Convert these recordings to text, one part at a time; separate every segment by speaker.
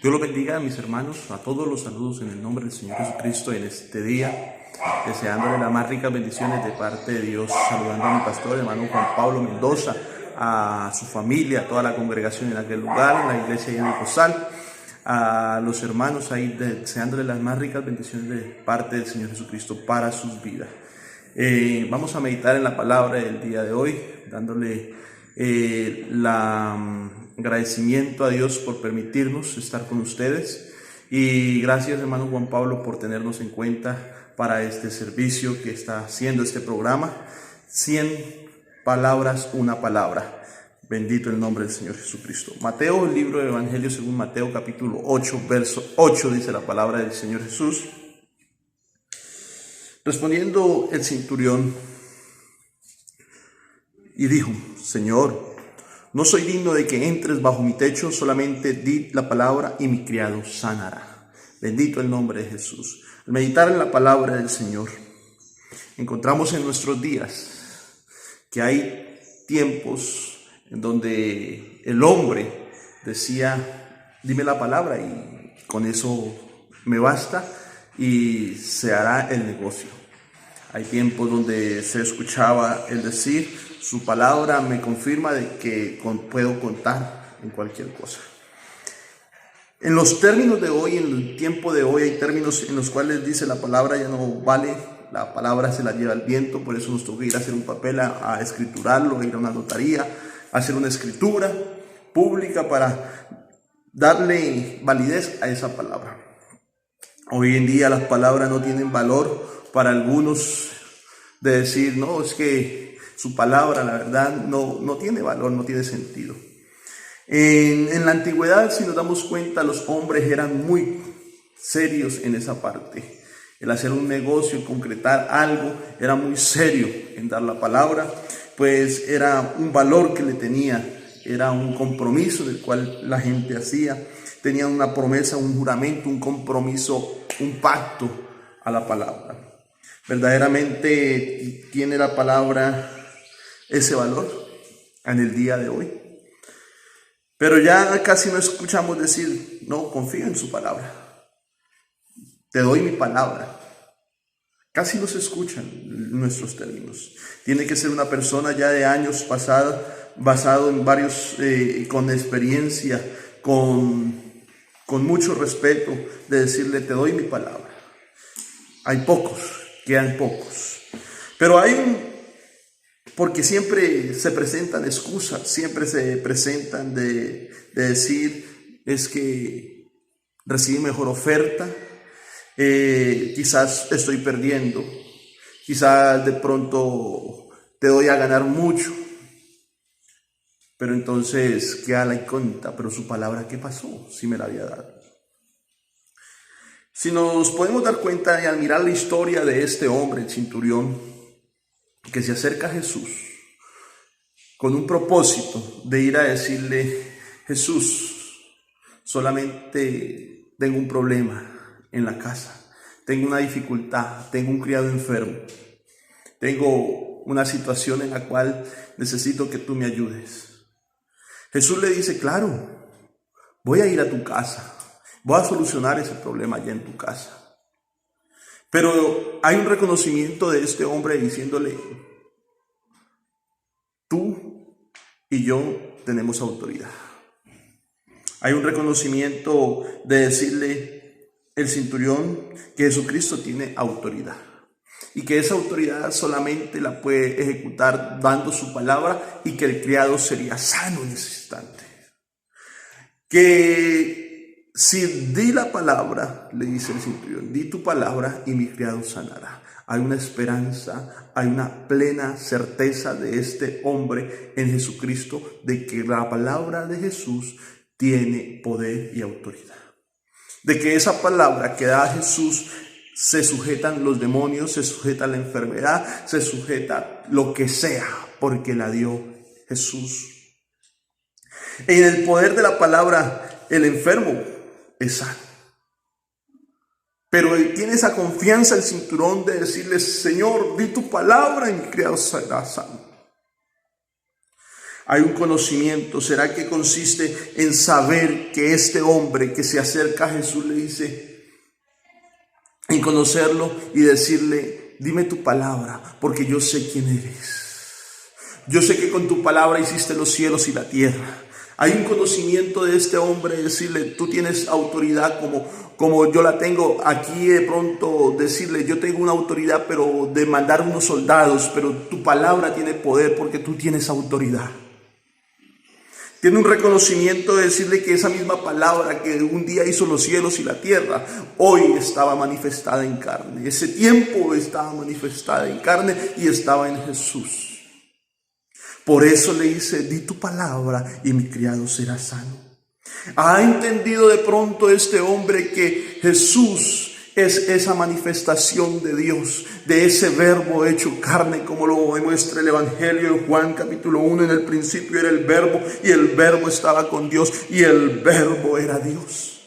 Speaker 1: Dios los bendiga a mis hermanos, a todos los saludos en el nombre del Señor Jesucristo en este día, deseándole las más ricas bendiciones de parte de Dios, saludando a mi pastor, hermano Juan Pablo Mendoza, a su familia, a toda la congregación en aquel lugar, en la iglesia y en el Cosal, a los hermanos ahí, deseándole las más ricas bendiciones de parte del Señor Jesucristo para sus vidas. Vamos a meditar en la palabra del día de hoy, dándole agradecimiento a Dios por permitirnos estar con ustedes, y gracias, hermano Juan Pablo, por tenernos en cuenta para este servicio que está haciendo este programa. 100 palabras, una palabra. Bendito el nombre del Señor Jesucristo. Mateo, el libro del Evangelio según Mateo, capítulo 8, verso 8, dice la palabra del Señor Jesús. Respondiendo el centurión y dijo: Señor, no soy digno de que entres bajo mi techo, solamente di la palabra y mi criado sanará. Bendito el nombre de Jesús. Al meditar en la palabra del Señor, encontramos en nuestros días que hay tiempos en donde el hombre decía: dime la palabra y con eso me basta y se hará el negocio. Hay tiempos donde se escuchaba el decir: su palabra me confirma de que puedo contar en cualquier cosa. En los términos de hoy, en el tiempo de hoy, hay términos en los cuales dice la palabra ya no vale, la palabra se la lleva el viento. Por eso nos toca ir a hacer un papel, a escriturarlo, ir a una notaría, a hacer una escritura pública para darle validez a esa palabra. Hoy en día las palabras no tienen valor para algunos, de decir: no, es que su palabra, la verdad, no tiene valor, no tiene sentido. En la antigüedad, si nos damos cuenta, los hombres eran muy serios en esa parte. El hacer un negocio, el concretar algo, era muy serio. En dar la palabra, pues era un valor que le tenía, era un compromiso del cual la gente hacía. Tenía una promesa, un juramento, un compromiso, un pacto a la palabra. ¿Verdaderamente tiene la palabra ese valor en el día de hoy? Pero ya casi no escuchamos decir: no, confío en su palabra, te doy mi palabra. Casi no se escuchan nuestros términos. Tiene que ser una persona ya de años pasados, basado en varios, con experiencia, con mucho respeto, de decirle: te doy mi palabra. Hay pocos, quedan pocos. Pero porque siempre se presentan excusas, siempre se presentan de decir: es que recibí mejor oferta, quizás estoy perdiendo, quizás de pronto te doy a ganar mucho. Pero entonces queda la incógnita: pero su palabra, ¿qué pasó si me la había dado? Si nos podemos dar cuenta y al mirar la historia de este hombre, el centurión, que se acerca a Jesús con un propósito de ir a decirle: Jesús, solamente tengo un problema en la casa, tengo una dificultad, tengo un criado enfermo, tengo una situación en la cual necesito que tú me ayudes. Jesús le dice: claro, voy a ir a tu casa, voy a solucionar ese problema allá en tu casa. Pero hay un reconocimiento de este hombre diciéndole: tú y yo tenemos autoridad. Hay un reconocimiento de decirle el centurión que Jesucristo tiene autoridad y que esa autoridad solamente la puede ejecutar dando su palabra, y que el criado sería sano en ese instante. Que si di la palabra, le dice el centurión, di tu palabra y mi criado sanará. Hay una esperanza, hay una plena certeza de este hombre en Jesucristo, de que la palabra de Jesús tiene poder y autoridad. De que esa palabra que da Jesús se sujetan los demonios, se sujeta la enfermedad, se sujeta lo que sea, porque la dio Jesús. En el poder de la palabra, el enfermo es sano. Pero él tiene esa confianza, el cinturón, de decirle: Señor, di tu palabra y mi criado será sano. Hay un conocimiento. ¿Será que consiste en saber que este hombre que se acerca a Jesús le dice, en conocerlo y decirle, dime tu palabra, porque yo sé quién eres? Yo sé que con tu palabra hiciste los cielos y la tierra. Hay un conocimiento de este hombre, decirle, tú tienes autoridad como yo la tengo aquí. De pronto decirle, yo tengo una autoridad, pero de mandar unos soldados, pero tu palabra tiene poder porque tú tienes autoridad. Tiene un reconocimiento de decirle que esa misma palabra que un día hizo los cielos y la tierra, hoy estaba manifestada en carne. Ese tiempo estaba manifestada en carne y estaba en Jesús. Por eso le dice, di tu palabra y mi criado será sano. Ha entendido de pronto este hombre que Jesús es esa manifestación de Dios, de ese verbo hecho carne, como lo demuestra el Evangelio de Juan capítulo 1. En el principio era el verbo y el verbo estaba con Dios y el verbo era Dios.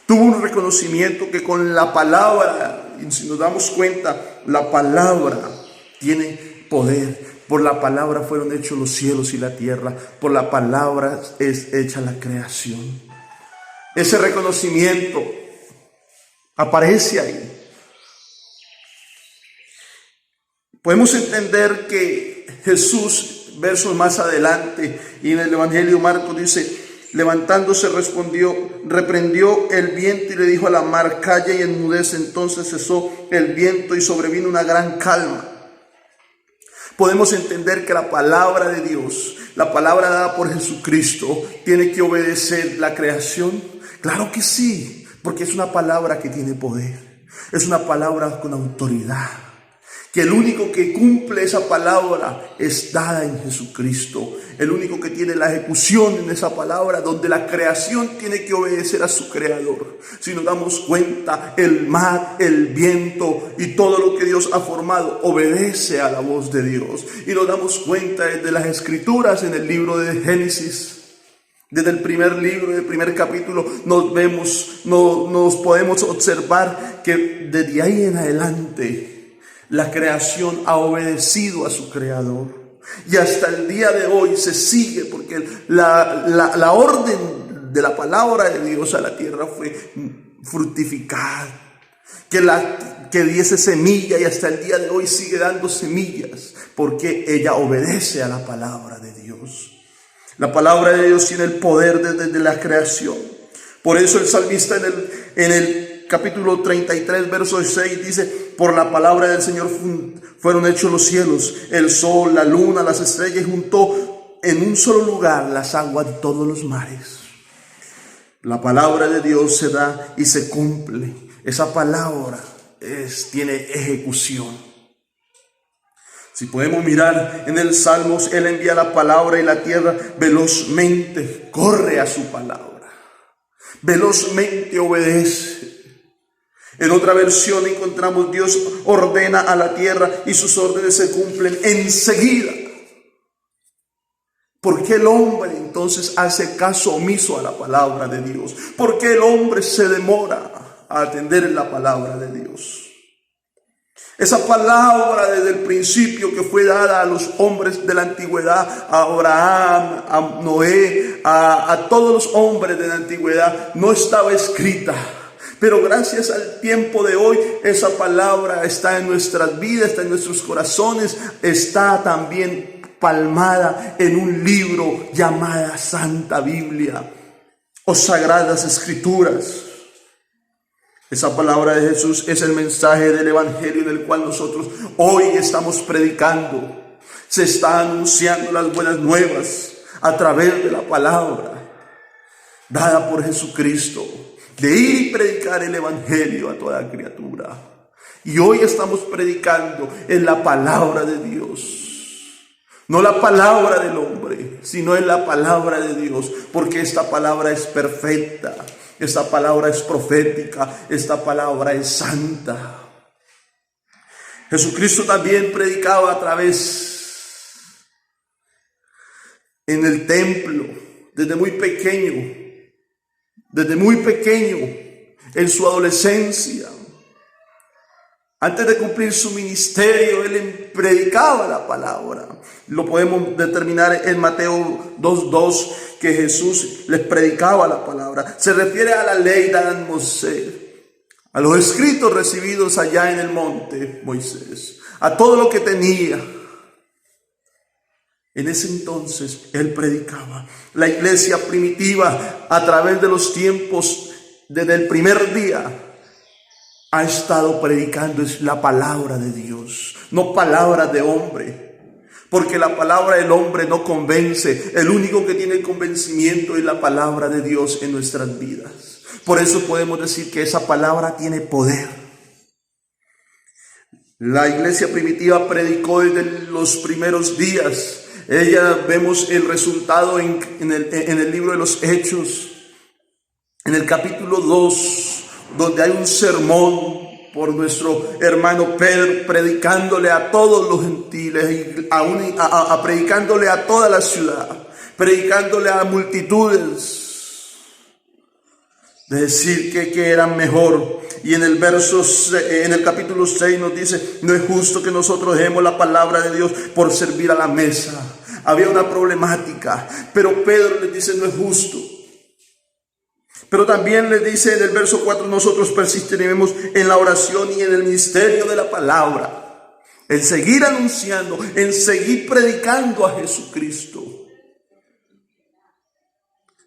Speaker 1: Tuvo un reconocimiento que con la palabra, y si nos damos cuenta, la palabra tiene poder. Por la palabra fueron hechos los cielos y la tierra. Por la palabra es hecha la creación. Ese reconocimiento aparece ahí. Podemos entender que Jesús, versos más adelante, y en el Evangelio de Marcos dice, levantándose reprendió el viento y le dijo a la mar, calla y enmudece. Entonces cesó el viento y sobrevino una gran calma. Podemos entender que la palabra de Dios, la palabra dada por Jesucristo, tiene que obedecer la creación. Claro que sí, porque es una palabra que tiene poder. Es una palabra con autoridad. Que el único que cumple esa palabra es dada en Jesucristo. El único que tiene la ejecución en esa palabra, donde la creación tiene que obedecer a su creador. Si nos damos cuenta, el mar, el viento y todo lo que Dios ha formado obedece a la voz de Dios. Y nos damos cuenta desde las Escrituras, en el libro de Génesis, desde el primer libro, el primer capítulo, nos podemos observar que desde ahí en adelante la creación ha obedecido a su creador. Y hasta el día de hoy se sigue, porque la orden de la palabra de Dios a la tierra fue fructificar, que diese semilla, y hasta el día de hoy sigue dando semillas, porque ella obedece a la palabra de Dios. La palabra de Dios tiene el poder desde la creación. Por eso el salmista en el capítulo 33, verso 6 dice, por la palabra del Señor fueron hechos los cielos, el sol, la luna, las estrellas, y juntó en un solo lugar las aguas de todos los mares. La palabra de Dios se da y se cumple. Esa palabra tiene ejecución. Si podemos mirar en el Salmos, Él envía la palabra y la tierra velozmente corre a su palabra. Velozmente obedece. En otra versión encontramos, Dios ordena a la tierra y sus órdenes se cumplen enseguida. ¿Por qué el hombre entonces hace caso omiso a la palabra de Dios? ¿Por qué el hombre se demora a atender la palabra de Dios? Esa palabra desde el principio que fue dada a los hombres de la antigüedad, a Abraham, a Noé, a todos los hombres de la antigüedad, no estaba escrita. Pero gracias al tiempo de hoy, esa palabra está en nuestras vidas, está en nuestros corazones, está también palmada en un libro llamada Santa Biblia o Sagradas Escrituras. Esa palabra de Jesús es el mensaje del Evangelio en el cual nosotros hoy estamos predicando. Se está anunciando las buenas nuevas a través de la palabra dada por Jesucristo, de ir y predicar el Evangelio a toda criatura. Y hoy estamos predicando en la palabra de Dios. No la palabra del hombre, sino en la palabra de Dios, porque esta palabra es perfecta. Esta palabra es profética, esta palabra es santa. Jesucristo también predicaba a través en el templo, desde muy pequeño, en su adolescencia. Antes de cumplir su ministerio, Él predicaba la palabra. Lo podemos determinar en Mateo 2:2, que Jesús les predicaba la palabra. Se refiere a la ley dada en Moisés, a los escritos recibidos allá en el monte Moisés, a todo lo que tenía. En ese entonces él predicaba. La iglesia primitiva, a través de los tiempos, desde el primer día, ha estado predicando es la palabra de Dios, no palabras de hombre, porque la palabra del hombre no convence. El único que tiene convencimiento es la palabra de Dios en nuestras vidas. Por eso podemos decir que esa palabra tiene poder. La iglesia primitiva predicó desde los primeros días. Vemos el resultado en el libro de los Hechos, en el capítulo 2, donde hay un sermón por nuestro hermano Pedro, predicándole a todos los gentiles, y predicándole a toda la ciudad, predicándole a multitudes, de decir que eran mejor. Y en el capítulo 6 nos dice: no es justo que nosotros dejemos la palabra de Dios por servir a la mesa. Había una problemática, pero Pedro les dice: no es justo. Pero también les dice en el verso 4: nosotros persistiremos en la oración y en el ministerio de la palabra, en seguir anunciando, en seguir predicando a Jesucristo.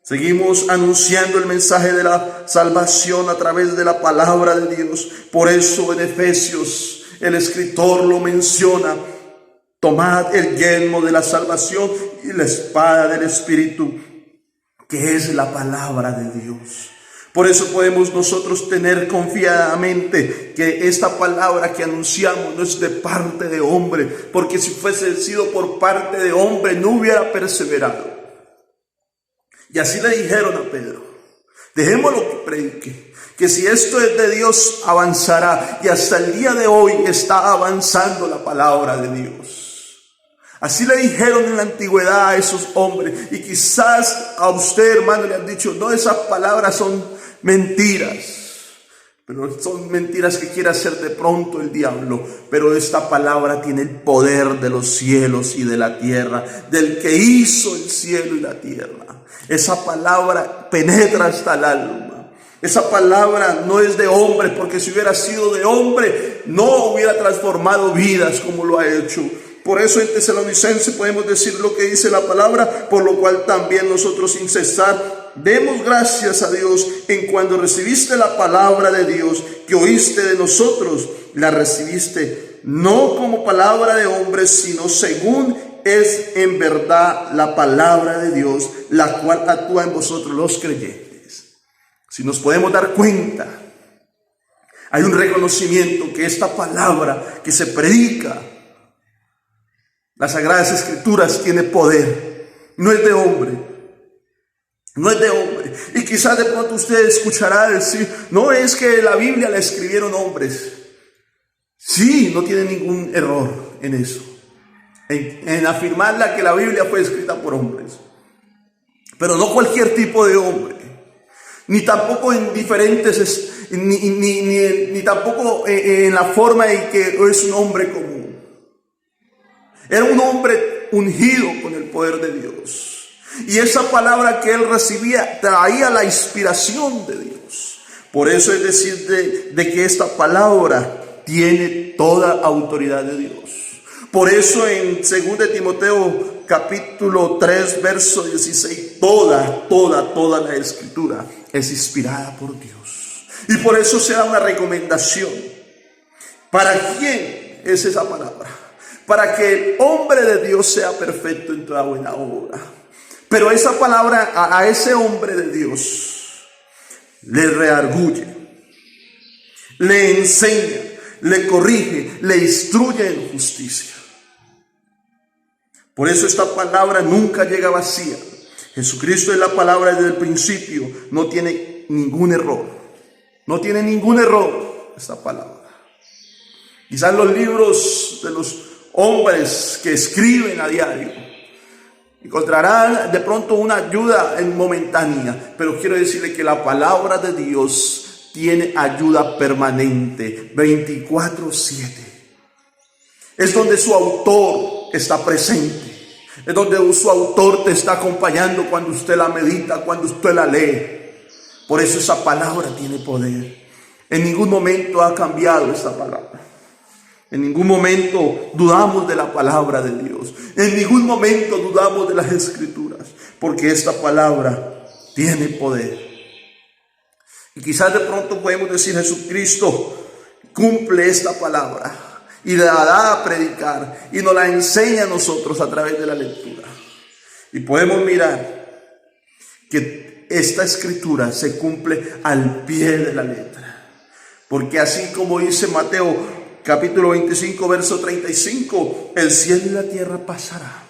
Speaker 1: Seguimos anunciando el mensaje de la salvación a través de la palabra de Dios. Por eso en Efesios el escritor lo menciona: tomad el yelmo de la salvación y la espada del Espíritu, que es la palabra de Dios. Por eso podemos nosotros tener confiadamente que esta palabra que anunciamos no es de parte de hombre, porque si fuese sido por parte de hombre no hubiera perseverado. Y así le dijeron a Pedro: dejémoslo que predique, que si esto es de Dios avanzará. Y hasta el día de hoy está avanzando la palabra de Dios. Así le dijeron en la antigüedad a esos hombres. Y quizás a usted, hermano, le han dicho: no, esas palabras son mentiras. Pero son mentiras que quiere hacer de pronto el diablo. Pero esta palabra tiene el poder de los cielos y de la tierra, del que hizo el cielo y la tierra. Esa palabra penetra hasta el alma. Esa palabra no es de hombre, porque si hubiera sido de hombre no hubiera transformado vidas como lo ha hecho. Por eso en Tesalonicenses podemos decir lo que dice la palabra: por lo cual también nosotros sin cesar demos gracias a Dios en cuando recibiste la palabra de Dios que oíste de nosotros, la recibiste no como palabra de hombres, sino según es en verdad la palabra de Dios, la cual actúa en vosotros los creyentes. Si nos podemos dar cuenta, hay un reconocimiento que esta palabra que se predica, las Sagradas Escrituras, tiene poder. No es de hombre. No es de hombre. Y quizás de pronto usted escuchará decir: no, es que la Biblia la escribieron hombres. Sí, no tiene ningún error en eso, en afirmarla que la Biblia fue escrita por hombres. Pero no cualquier tipo de hombre, ni tampoco en diferentes, ni tampoco en la forma en que es un hombre común. Era un hombre ungido con el poder de Dios. Y esa palabra que él recibía traía la inspiración de Dios. Por eso es decir de que esta palabra tiene toda autoridad de Dios. Por eso en 2 Timoteo capítulo 3 verso 16, toda la escritura es inspirada por Dios. Y por eso se da una recomendación. ¿Para quién es esa palabra? Para que el hombre de Dios sea perfecto en toda buena obra. Pero esa palabra a ese hombre de Dios le redarguye, le enseña, le corrige, le instruye en justicia. Por eso esta palabra nunca llega vacía. Jesucristo es la palabra desde el principio. No tiene ningún error. No tiene ningún error esta palabra. Quizás los libros de los hombres que escriben a diario encontrarán de pronto una ayuda momentánea, pero quiero decirle que la palabra de Dios tiene ayuda permanente, 24/7. Es donde su autor está presente. Es donde su autor te está acompañando cuando usted la medita, cuando usted la lee. Por eso esa palabra tiene poder. En ningún momento ha cambiado esta palabra. En ningún momento dudamos de la palabra de Dios. En ningún momento dudamos de las Escrituras. Porque esta palabra tiene poder. Y quizás de pronto podemos decir, Jesucristo cumple esta palabra y la da a predicar y nos la enseña a nosotros a través de la lectura. Y podemos mirar que esta escritura se cumple al pie de la letra. Porque así como dice Mateo capítulo 25 verso 35, el cielo y la tierra pasará,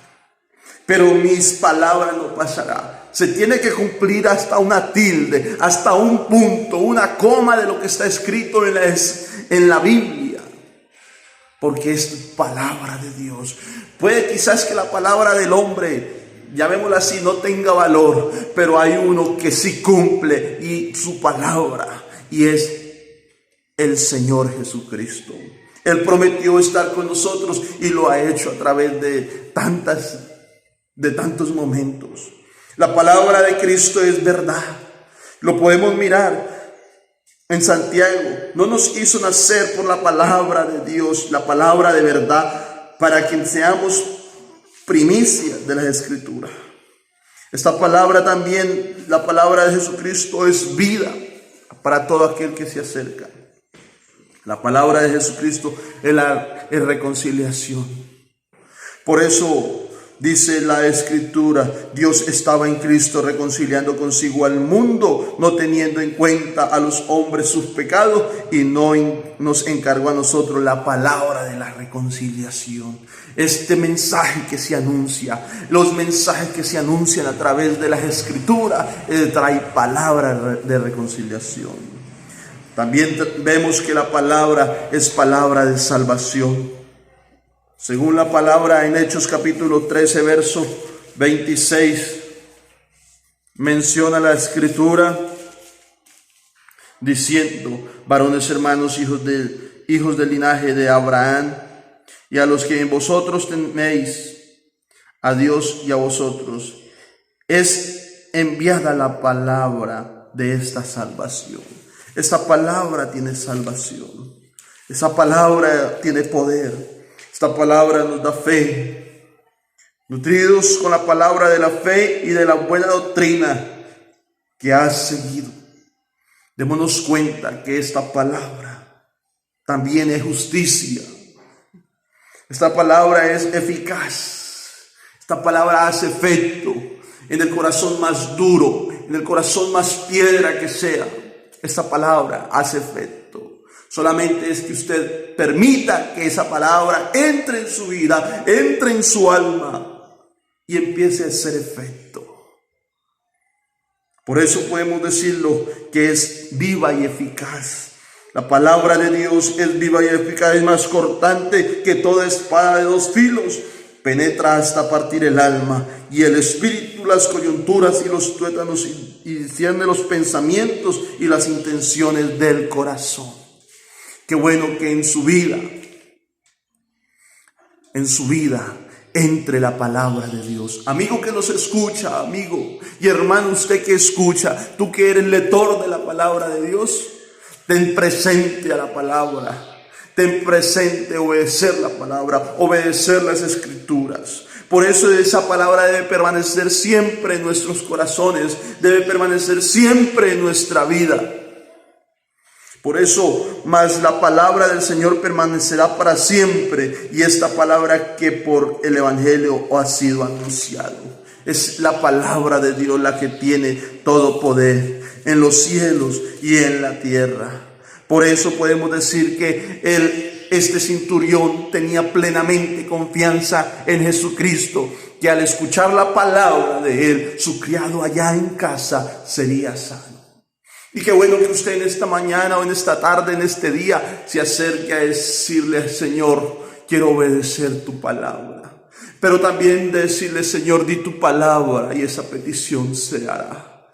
Speaker 1: pero mis palabras no pasarán. Se tiene que cumplir hasta una tilde, hasta un punto, una coma de lo que está escrito en la Biblia. Porque es palabra de Dios. Puede quizás que la palabra del hombre, llamémosla así, no tenga valor, pero hay uno que sí cumple y su palabra, y es el Señor Jesucristo. Él prometió estar con nosotros y lo ha hecho a través de tantos momentos. La palabra de Cristo es verdad. Lo podemos mirar en Santiago. No nos hizo nacer por la palabra de Dios, la palabra de verdad, para que seamos primicias de las Escrituras. Esta palabra también, la palabra de Jesucristo, es vida para todo aquel que se acerca. La palabra de Jesucristo es reconciliación. Por eso dice la Escritura, Dios estaba en Cristo reconciliando consigo al mundo, no teniendo en cuenta a los hombres sus pecados, y nos encargó a nosotros la palabra de la reconciliación. Este mensaje que se anuncia, los mensajes que se anuncian a través de las Escrituras, trae palabra de reconciliación. También vemos que la palabra es palabra de salvación. Según la palabra en Hechos capítulo 13, verso 26, menciona la Escritura diciendo: varones hermanos, hijos del linaje de Abraham, y a los que en vosotros tenéis a Dios y a vosotros, es enviada la palabra de esta salvación. Esta palabra tiene salvación. Esa palabra tiene poder. Esta palabra nos da fe. Nutridos con la palabra de la fe y de la buena doctrina que has seguido, démonos cuenta que esta palabra también es justicia. Esta palabra es eficaz. Esta palabra hace efecto en el corazón más duro, en el corazón más piedra que sea. Esta palabra hace efecto. Solamente es que usted permita que esa palabra entre en su vida, entre en su alma y empiece a hacer efecto. Por eso podemos decirlo que es viva y eficaz. La palabra de Dios es viva y eficaz, es más cortante que toda espada de dos filos. Penetra hasta partir el alma y el espíritu, las coyunturas y los tuétanos, y discierne los pensamientos y las intenciones del corazón. Qué bueno que en su vida entre la palabra de Dios. Amigo que nos escucha, amigo y hermano, usted que escucha, tú que eres lector de la palabra de Dios, ten presente a la palabra. Ten presente obedecer la palabra, obedecer las Escrituras. Por eso esa palabra debe permanecer siempre en nuestros corazones, debe permanecer siempre en nuestra vida. Por eso, más la palabra del Señor permanecerá para siempre, y esta palabra que por el Evangelio ha sido anunciado. Es la palabra de Dios la que tiene todo poder en los cielos y en la tierra. Por eso podemos decir que este centurión tenía plenamente confianza en Jesucristo, que al escuchar la palabra de él, su criado allá en casa sería sano. Y qué bueno que usted en esta mañana o en esta tarde, en este día, se acerque a decirle: Señor, quiero obedecer tu palabra. Pero también decirle: Señor, di tu palabra y esa petición se hará.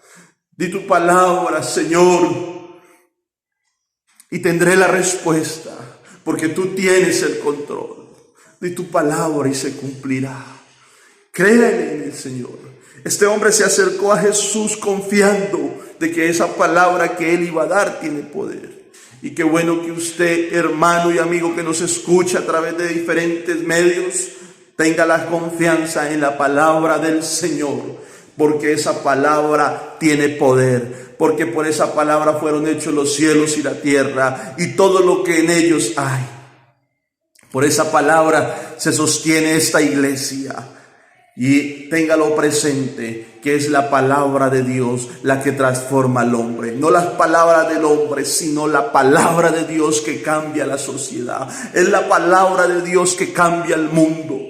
Speaker 1: Di tu palabra, Señor, y tendré la respuesta, porque tú tienes el control. Di tu palabra y se cumplirá. Créele en el Señor. Este hombre se acercó a Jesús confiando de que esa palabra que él iba a dar tiene poder. Y qué bueno que usted, hermano y amigo que nos escucha a través de diferentes medios, tenga la confianza en la palabra del Señor, porque esa palabra tiene poder, porque por esa palabra fueron hechos los cielos y la tierra y todo lo que en ellos hay. Por esa palabra se sostiene esta iglesia. Y téngalo presente, que es la palabra de Dios la que transforma al hombre. No las palabras del hombre, sino la palabra de Dios que cambia la sociedad. Es la palabra de Dios que cambia el mundo.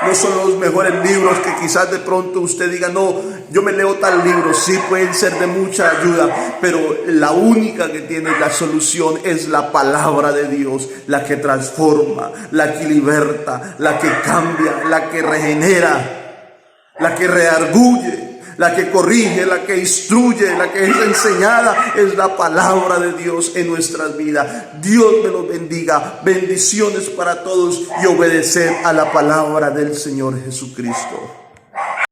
Speaker 1: No son los mejores libros que quizás de pronto usted diga, no, yo me leo tal libro. Sí, pueden ser de mucha ayuda, pero la única que tiene la solución es la palabra de Dios, la que transforma, la que liberta, la que cambia, la que regenera, la que redarguye, la que corrige, la que instruye, la que es enseñada, es la palabra de Dios en nuestras vidas. Dios me los bendiga. Bendiciones para todos y obedecer a la palabra del Señor Jesucristo.